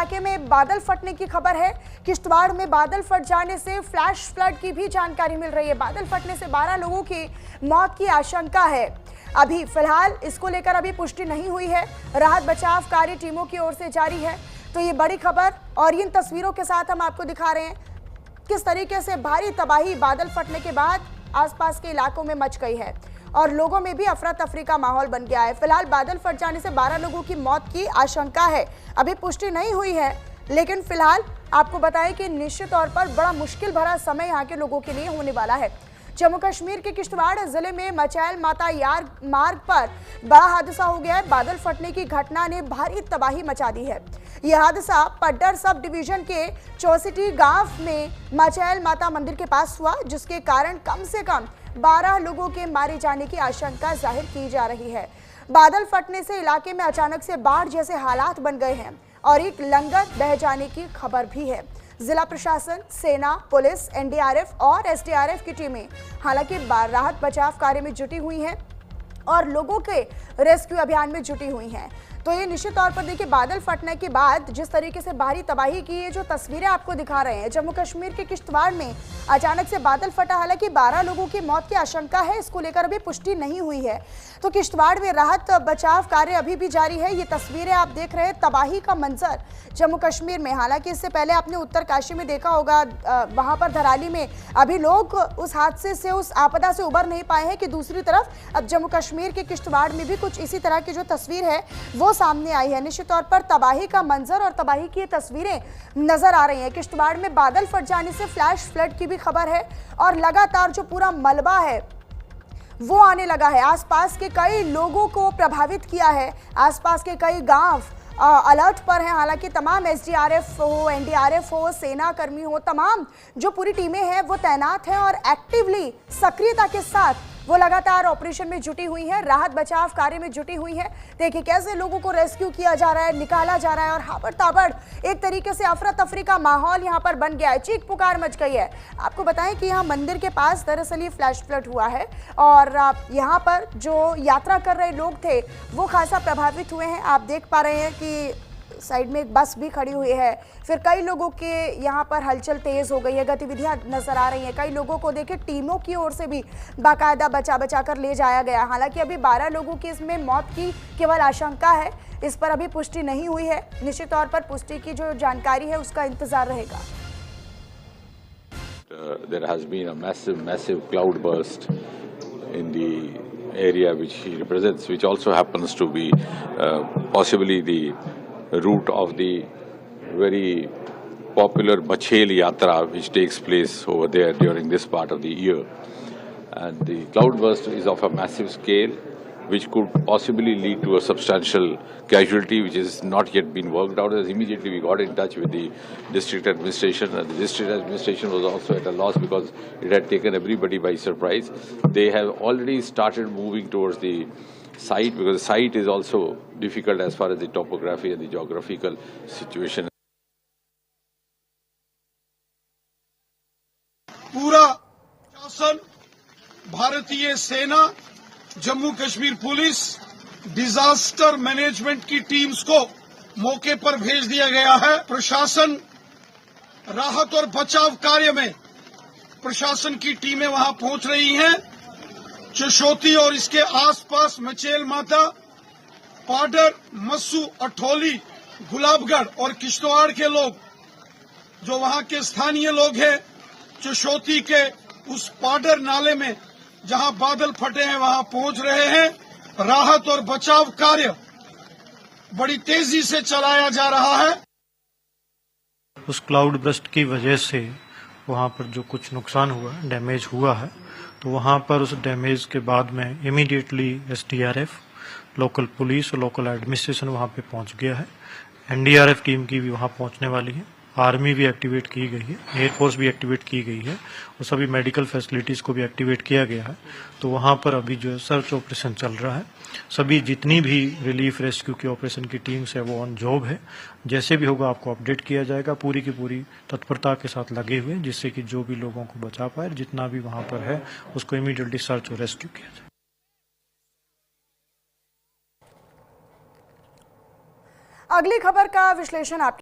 इलाके में बादल फटने की खबर है। किश्तवाड़ में बादल फट जाने से फ्लैश फ्लड की भी जानकारी मिल रही है। बादल फटने से 12 लोगों की मौत की आशंका है। अभी फिलहाल इसको लेकर अभी पुष्टि नहीं हुई है। राहत बचाव कार्य टीमों की ओर से जारी है। तो ये बड़ी खबर और इन तस्वीरों के साथ हम आपको दिखा रहे हैं किस तरीके से भारी तबाही बादल फटने के बाद आसपास के इलाकों में मच गई है और लोगों में भी अफरा तफरी का माहौल बन गया है। फिलहाल बादल फट जाने से 12 लोगों की मौत की आशंका है। अभी पुष्टि नहीं हुई है, लेकिन फिलहाल आपको बताएं कि निश्चित तौर पर बड़ा मुश्किल भरा समय यहाँ के लोगों के लिए होने वाला है। जम्मू कश्मीर के किश्तवाड़ जिले में मचैल माता यार मार्ग पर बड़ा हादसा हो गया है। बादल फटने की घटना ने भारी तबाही मचा दी है। यह हादसा पड्डर सब डिवीजन के चौसिटी गांव में मचैल माता मंदिर के पास हुआ, जिसके कारण कम से कम 12 लोगों के मारे जाने की आशंका जाहिर की जा रही है। बादल फटने से इलाके में अचानक से बाढ़ जैसे हालात बन गए हैं और एक लंगर बह जाने की खबर भी है। जिला प्रशासन, सेना, पुलिस, एनडीआरएफ और एसडीआरएफ की टीमें हालांकि राहत बचाव कार्य में जुटी हुई हैं और लोगों के रेस्क्यू अभियान में जुटी हुई हैं। तो ये निश्चित तौर पर देखिए, बादल फटने के बाद जिस तरीके से भारी तबाही की ये जो तस्वीरें आपको दिखा रहे हैं, जम्मू कश्मीर के किश्तवाड़ में अचानक से बादल फटा। हालांकि 12 लोगों की मौत की आशंका है, इसको लेकर अभी पुष्टि नहीं हुई है। तो किश्तवाड़ में राहत बचाव कार्य अभी भी जारी है। ये तस्वीरें आप देख रहे हैं, तबाही का मंजर जम्मू कश्मीर में। हालांकि इससे पहले आपने उत्तरकाशी में देखा होगा, वहां पर धराली में अभी लोग उस हादसे से, उस आपदा से उबर नहीं पाए हैं कि दूसरी तरफ अब जम्मू कश्मीर के किश्तवाड़ में भी कुछ इसी तरह की जो तस्वीर है वो सामने आई है। निश्चित तौर पर तबाही का मंजर और तबाही की तस्वीरें नजर आ रही हैं। किश्तवाड़ में बादल फट जाने से फ्लैश फ्लड की भी खबर है और लगातार जो पूरा मलबा है वो आने लगा है। आसपास के कई लोगों को प्रभावित किया है। आसपास के कई गांव अलर्ट पर हैं। हालांकि तमाम एसडीआरएफ हो, एनडीआरएफ हो, सेना कर्मी हो, तमाम जो पूरी टीमें हैं वो तैनात हैं और एक्टिवली सक्रियता के साथ वो लगातार ऑपरेशन में जुटी हुई है, राहत बचाव कार्य में जुटी हुई है। देखिए कैसे लोगों को रेस्क्यू किया जा रहा है, निकाला जा रहा है और हाबड़ ताबड़ एक तरीके से अफरा तफरी का माहौल यहाँ पर बन गया है। चीख पुकार मच गई है। आपको बताएं कि यहाँ मंदिर के पास दरअसल ये फ्लैश फ्लड हुआ है और यहाँ पर जो यात्रा कर रहे लोग थे वो खासा प्रभावित हुए हैं। आप देख पा रहे हैं कि साइड में एक बस भी खड़ी हुई है। फिर कई लोगों के यहाँ पर हलचल तेज हो गई है, गतिविधियां नजर आ रही हैं। कई लोगों को देखिए टीमों की ओर से भी बाकायदा बचा कर ले जाया गया। हालांकि अभी 12 लोगों की इसमें मौत की केवल आशंका है, इस पर अभी पुष्टि नहीं हुई है। निश्चित तौर पर पुष्टि की जो जानकारी है उसका इंतजार रहेगा। There has been a massive cloud burst in the area which he represents, which also happens to be possibly the route of the very popular Machel Yatra which takes place over there during this part of the year. And the cloudburst is of a massive scale which could possibly lead to a substantial casualty which is not yet been worked out. As immediately we got in touch with the district administration, and the district administration was also at a loss because it had taken everybody by surprise. They have already started moving towards the site because the site is also difficult as far as the topography and the geographical situation. पूरा शासन, भारतीय सेना, Jammu Kashmir police, disaster management की teams को मौके पर भेज दिया गया है। प्रशासन राहत और बचाव कार्य में प्रशासन की टीमें वहां पहुंच रही हैं। चशोती और इसके आसपास मचेल माता, पाडर, मस्सू, अठौली, गुलाबगढ़ और किश्तवाड़ के लोग जो वहां के स्थानीय लोग हैं, चशोती के उस पाडर नाले में जहां बादल फटे हैं वहां पहुंच रहे हैं। राहत और बचाव कार्य बड़ी तेजी से चलाया जा रहा है। उस क्लाउड बर्स्ट की वजह से वहां पर जो कुछ नुकसान हुआ, डैमेज हुआ है, तो वहां पर उस डैमेज के बाद में इमीडिएटली एसडीआरएफ, लोकल पुलिस और लोकल एडमिनिस्ट्रेशन वहां पे पहुंच गया है। एनडीआरएफ टीम की भी वहां पहुंचने वाली है। आर्मी भी एक्टिवेट की गई है, एयरफोर्स भी एक्टिवेट की गई है और सभी मेडिकल फैसिलिटीज को भी एक्टिवेट किया गया है। तो वहां पर अभी जो सर्च ऑपरेशन चल रहा है, सभी जितनी भी रिलीफ रेस्क्यू की ऑपरेशन की टीम्स है वो ऑन जॉब है। जैसे भी होगा आपको अपडेट किया जाएगा। पूरी की पूरी तत्परता के साथ लगे हुए हैं जिससे कि जो भी लोगों को बचा पाए, जितना भी वहां पर है उसको इमीडिएटली सर्च और रेस्क्यू किया जाए। अगली खबर का विश्लेषण आप